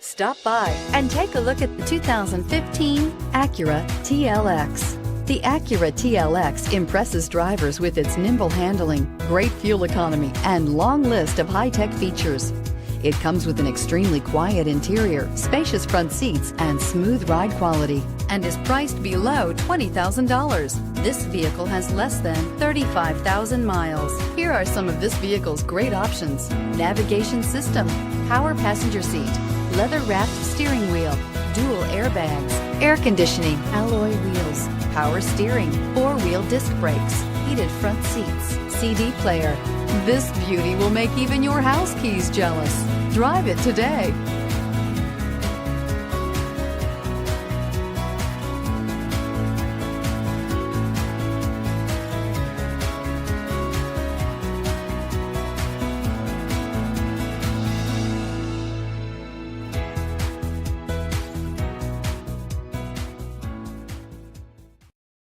Stop by and take a look at the 2015 Acura TLX. The Acura TLX impresses drivers with its nimble handling, great fuel economy, and long list of high-tech features. It comes with an extremely quiet interior, spacious front seats, and smooth ride quality, and is priced below $20,000. This vehicle has less than 35,000 miles. Here are some of this vehicle's great options: navigation system, power passenger seat, leather-wrapped steering wheel, dual airbags, air conditioning, alloy wheels, power steering, four-wheel disc brakes, heated front seats, CD player. This beauty will make even your house keys jealous. Drive it today.